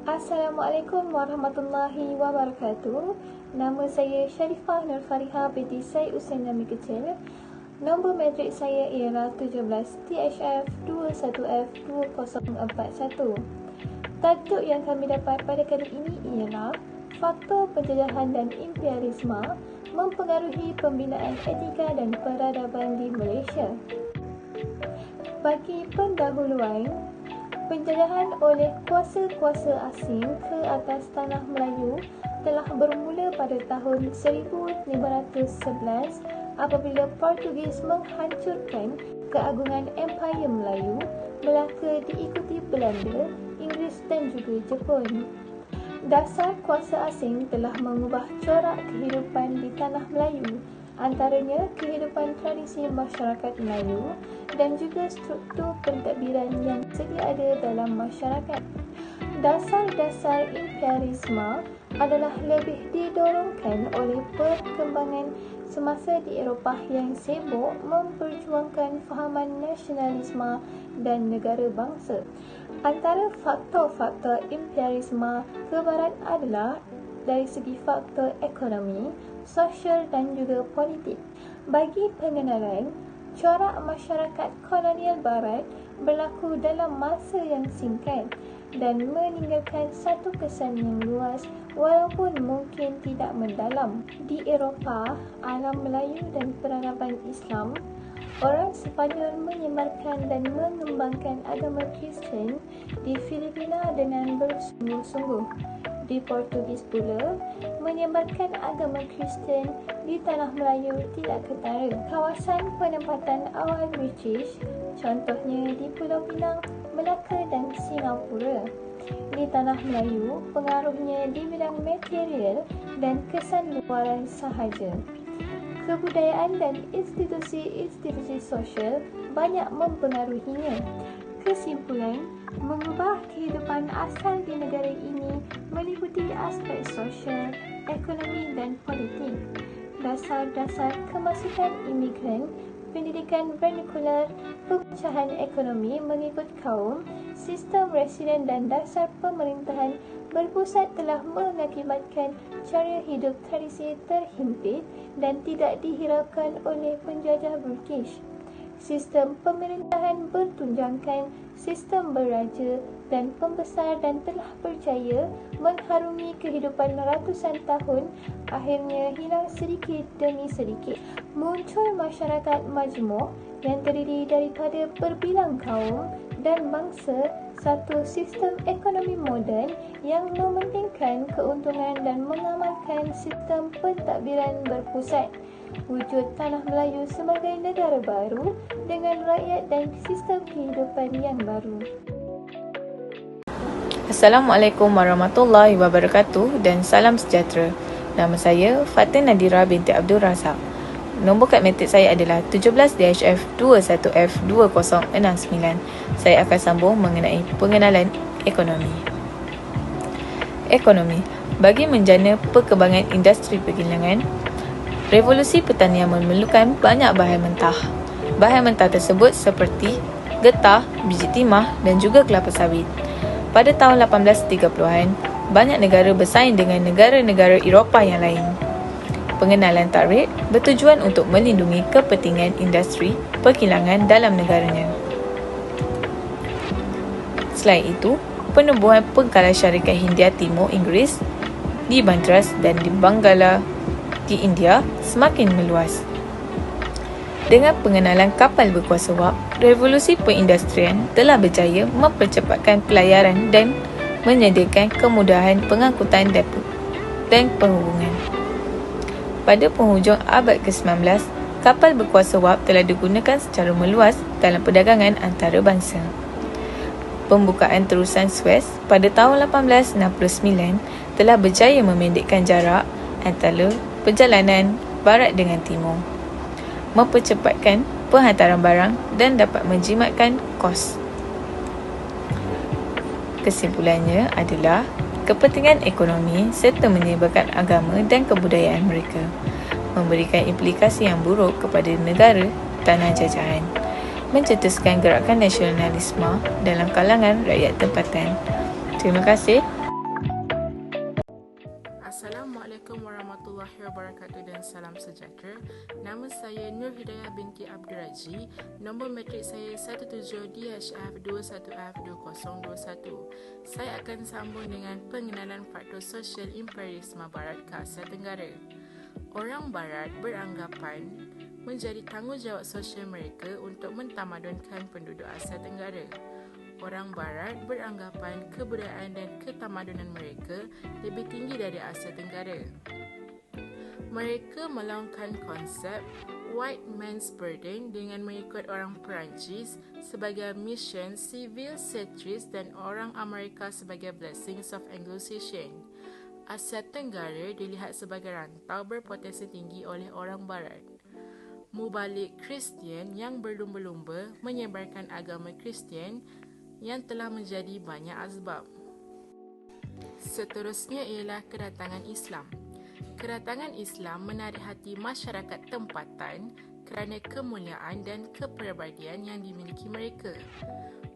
Assalamualaikum warahmatullahi wabarakatuh. Nama saya Sharifah Nur Fariha binti Syed Usain Nami Kecil. Nombor matrik saya ialah 17 THF 21F 2041. Tajuk yang kami dapat pada kali ini ialah faktor penjajahan dan imperialisme mempengaruhi pembinaan etika dan peradaban di Malaysia. Bagi pendahuluan, penjajahan oleh kuasa-kuasa asing ke atas tanah Melayu telah bermula pada tahun 1511 apabila Portugis menghancurkan keagungan Empayar Melayu, Melaka diikuti Belanda, Inggeris dan juga Jepun. Dasar kuasa asing telah mengubah corak kehidupan di tanah Melayu, antaranya kehidupan tradisi masyarakat Melayu dan juga struktur pentadbiran yang sedia ada dalam masyarakat. Dasar-dasar imperialisme adalah lebih didorongkan oleh perkembangan semasa di Eropah yang sibuk memperjuangkan fahaman nasionalisme dan negara bangsa. Antara faktor-faktor imperialisme ke barat adalah dari segi faktor ekonomi, sosial dan juga politik. Bagi pengenalan, corak masyarakat kolonial barat berlaku dalam masa yang singkat dan meninggalkan satu kesan yang luas walaupun mungkin tidak mendalam. Di Eropah, alam Melayu dan peradaban Islam, orang Sepanyol menyebarkan dan mengembangkan agama Kristian di Filipina dengan bersungguh-sungguh. Di Portugis pula, menyebarkan agama Kristian di tanah Melayu tidak ketara. Kawasan penempatan awal British, contohnya di Pulau Pinang, Melaka dan Singapura. Di tanah Melayu, pengaruhnya di bidang material dan kesan luaran sahaja. Kebudayaan dan institusi-institusi sosial banyak mempengaruhinya. Kesimpulan, mengubah kehidupan asal di negara ini meliputi aspek sosial, ekonomi dan politik. Dasar-dasar kemasukan imigran, pendidikan vernakular, pemecahan ekonomi mengikut kaum, sistem residen dan dasar pemerintahan berpusat telah mengakibatkan cara hidup tradisi terhimpit dan tidak dihiraukan oleh penjajah British. Sistem pemerintahan bertunjangkan sistem beraja dan pembesar dan telah percaya mengharungi kehidupan ratusan tahun akhirnya hilang sedikit demi sedikit. Muncul masyarakat majmuk yang terdiri daripada berbilang kaum dan bangsa, satu sistem ekonomi moden yang mementingkan keuntungan dan mengamalkan sistem pentadbiran berpusat. Wujud Tanah Melayu sebagai negara baru dengan rakyat dan sistem kehidupan yang baru. Assalamualaikum warahmatullahi wabarakatuh dan salam sejahtera. Nama saya Fatin Nadira binti Abdul Razak. Nombor kad matrik saya adalah 17 DHF 21F 2069. Saya akan sambung mengenai pengenalan ekonomi. Ekonomi bagi menjana perkembangan industri pergilangan, revolusi pertanian memerlukan banyak bahan mentah. Bahan mentah tersebut seperti getah, biji timah dan juga kelapa sawit. Pada tahun 1830-an, banyak negara bersaing dengan negara-negara Eropah yang lain. Pengenalan tarikh bertujuan untuk melindungi kepentingan industri perkilangan dalam negaranya. Selain itu, penubuhan pengkalan syarikat Hindia Timur Inggeris di Madras dan di Bengala di India semakin meluas. Dengan pengenalan kapal berkuasa wap, revolusi perindustrian telah berjaya mempercepatkan pelayaran dan menyediakan kemudahan pengangkutan dan perhubungan. Pada penghujung abad ke-19, kapal berkuasa wap telah digunakan secara meluas dalam perdagangan antarabangsa. Pembukaan terusan Suez pada tahun 1869 telah berjaya memendekkan jarak antara perjalanan barat dengan timur, mempercepatkan penghantaran barang dan dapat menjimatkan kos. Kesimpulannya adalah kepentingan ekonomi serta menyebarkan agama dan kebudayaan mereka memberikan implikasi yang buruk kepada negara tanah jajahan, mencetuskan gerakan nasionalisme dalam kalangan rakyat tempatan. Terima kasih. Assalamualaikum warahmatullahi wabarakatuh dan salam sejahtera. Nama saya Nur Hidayah binti Abdul Raji. Nombor matrik saya 17DHF21F2021. Saya akan sambung dengan pengenalan faktor sosial imperialisme Barat ke Asia Tenggara. Orang Barat beranggapan menjadi tanggungjawab sosial mereka untuk mentamadunkan penduduk Asia Tenggara. Orang Barat beranggapan kebudayaan dan ketamadunan mereka lebih tinggi dari Asia Tenggara. Mereka melaungkan konsep white man's burden dengan mengikut orang Perancis sebagai mission civil centrist dan orang Amerika sebagai blessings of Anglo-Saxon. Asia Tenggara dilihat sebagai rantau berpotensi tinggi oleh orang Barat. Mubalik Kristian yang berlumba-lumba menyebarkan agama Kristian yang telah menjadi banyak asbab. Seterusnya ialah kedatangan Islam. Kedatangan Islam menarik hati masyarakat tempatan kerana kemuliaan dan kepribadian yang dimiliki mereka.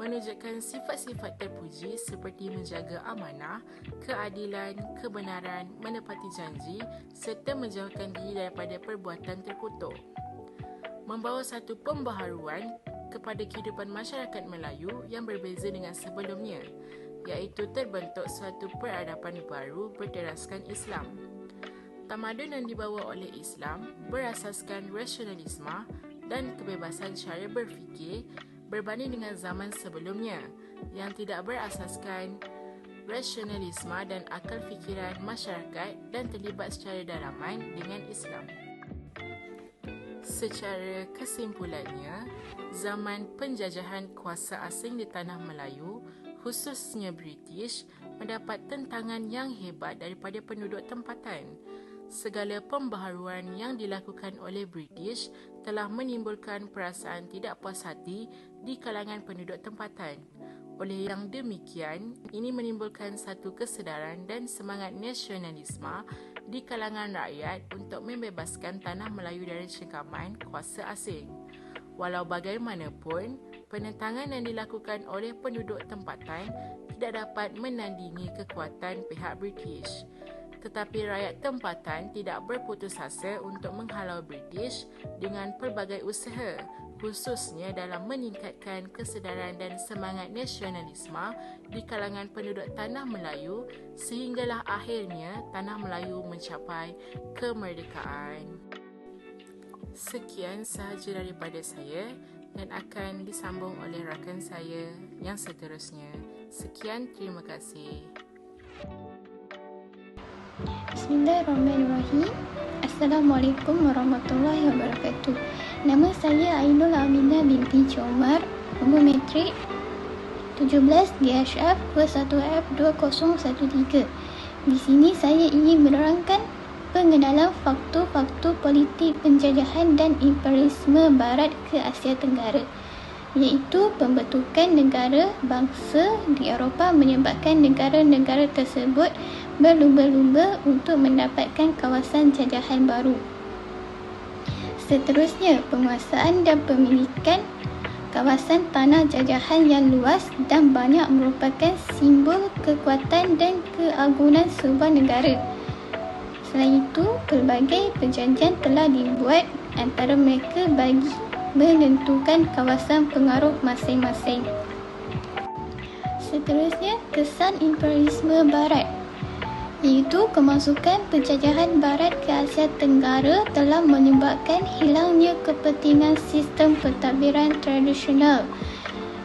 Menunjukkan sifat-sifat terpuji seperti menjaga amanah, keadilan, kebenaran, menepati janji serta menjauhkan diri daripada perbuatan terkutuk. Membawa satu pembaharuan kepada kehidupan masyarakat Melayu yang berbeza dengan sebelumnya, iaitu terbentuk suatu peradaban baru berteraskan Islam. Tamadun yang dibawa oleh Islam berasaskan rasionalisme dan kebebasan cara berfikir berbanding dengan zaman sebelumnya yang tidak berasaskan rasionalisme dan akal fikiran masyarakat dan terlibat secara dalaman dengan Islam. Secara kesimpulannya, zaman penjajahan kuasa asing di tanah Melayu, khususnya British, mendapat tentangan yang hebat daripada penduduk tempatan. Segala pembaharuan yang dilakukan oleh British telah menimbulkan perasaan tidak puas hati di kalangan penduduk tempatan. Oleh yang demikian, ini menimbulkan satu kesedaran dan semangat nasionalisme di kalangan rakyat untuk membebaskan tanah Melayu dari cengkaman kuasa asing. Walau bagaimanapun, penentangan yang dilakukan oleh penduduk tempatan tidak dapat menandingi kekuatan pihak British. Tetapi rakyat tempatan tidak berputus asa untuk menghalau British dengan pelbagai usaha, khususnya dalam meningkatkan kesedaran dan semangat nasionalisme di kalangan penduduk tanah Melayu sehinggalah akhirnya tanah Melayu mencapai kemerdekaan. Sekian sahaja daripada saya dan akan disambung oleh rakan saya yang seterusnya. Sekian, terima kasih. Bismillahirrahmanirrahim. Assalamualaikum warahmatullahi wabarakatuh. Nama saya Ainul Aminah binti Comar. Nombor matrik 17 DHF 21F2013. Di sini saya ingin menerangkan pengenalan faktor-faktor politik penjajahan dan imperialisme Barat ke Asia Tenggara, iaitu pembentukan negara bangsa di Eropah menyebabkan negara-negara tersebut berlumba-lumba untuk mendapatkan kawasan jajahan baru. Seterusnya, penguasaan dan pemilikan kawasan tanah jajahan yang luas dan banyak merupakan simbol kekuatan dan keagungan sebuah negara. Selain itu, pelbagai perjanjian telah dibuat antara mereka bagi menentukan kawasan pengaruh masing-masing. Seterusnya, kesan imperialisme Barat, iaitu kemasukan penjajahan Barat ke Asia Tenggara telah menyebabkan hilangnya kepentingan sistem pentadbiran tradisional.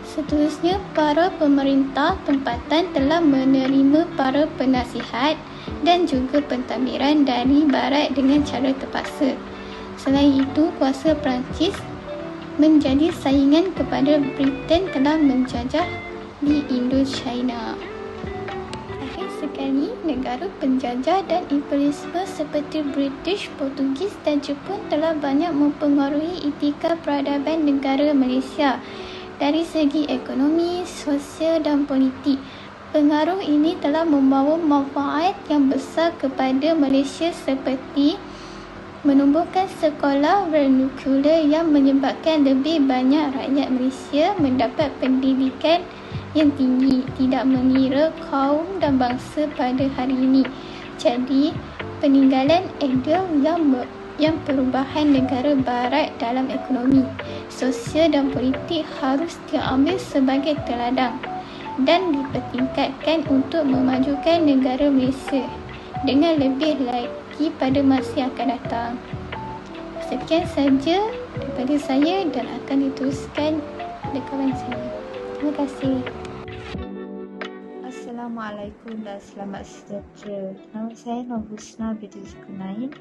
Seterusnya, para pemerintah tempatan telah menerima para penasihat dan juga pentadbiran dari Barat dengan cara terpaksa. Selain itu, kuasa Perancis menjadi saingan kepada Britain telah menjajah di Indochina. Akhir sekali, negara penjajah dan imperialisme seperti British, Portugis dan Jepun telah banyak mempengaruhi etika peradaban negara Malaysia dari segi ekonomi, sosial dan politik. Pengaruh ini telah membawa manfaat yang besar kepada Malaysia seperti menumbuhkan sekolah vernacular yang menyebabkan lebih banyak rakyat Malaysia mendapat pendidikan yang tinggi, tidak mengira kaum dan bangsa pada hari ini. Jadi, peninggalan ideal yang perubahan negara barat dalam ekonomi, sosial dan politik harus diambil sebagai teladan dan dipertingkatkan untuk memajukan negara Malaysia dengan lebih lagi pada masa yang akan datang. Sekian saja daripada saya dan akan diteruskan oleh kawan saya. Terima kasih. Assalamualaikum dan selamat sejahtera. Nama saya Nur Husna binti Zulkarnain.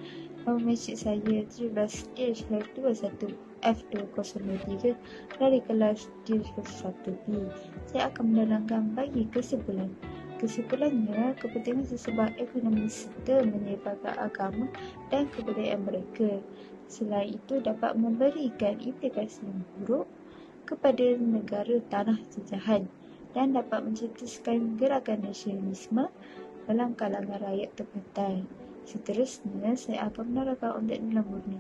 Nombor mesej saya 17H21F203 dari kelas D21B. Saya akan menerangkan bagi kesimpulan. Kesimpulannya, kepentingan sesebuah ekonomi serta menyebabkan agama dan kebudayaan mereka. Selain itu dapat memberikan implikasi yang buruk kepada negara tanah jajahan dan dapat mencetuskan gerakan nasionalisme dalam kalangan rakyat tempatan. Seterusnya, saya akan menerangkan untuk nilai murni.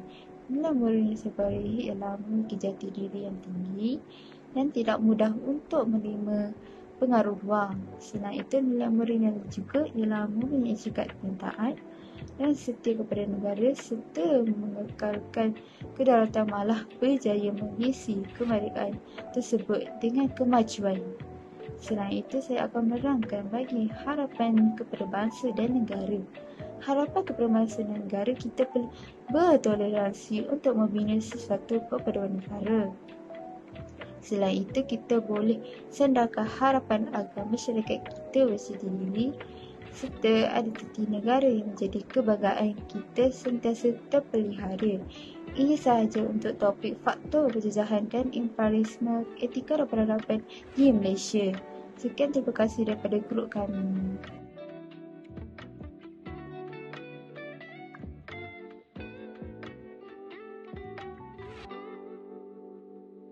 Nilai murni sebagai ialah memiliki jati diri yang tinggi dan tidak mudah untuk menerima pengaruh luar. Selain itu, nilai murni yang juga ialah mempunyai sikap kecintaan dan setia kepada negara serta mengekalkan kedaulatan, malah berjaya mengisi kemerdekaan tersebut dengan kemajuan. Selain itu, saya akan menerangkan bagi harapan kepada bangsa dan negara. Harapan kepada bangsa dan negara, kita perlu bertoleransi untuk membina sesuatu perpaduan negara. Selain itu, kita boleh sandarkan harapan agar masyarakat kita bersedia diri serta ada titi negara yang menjadi kebanggaan kita sentiasa terpelihara. Ini sahaja untuk topik faktor penjajahan dan imperialisme etika dan peradaban di Malaysia. Sekian, terima kasih daripada grup kami.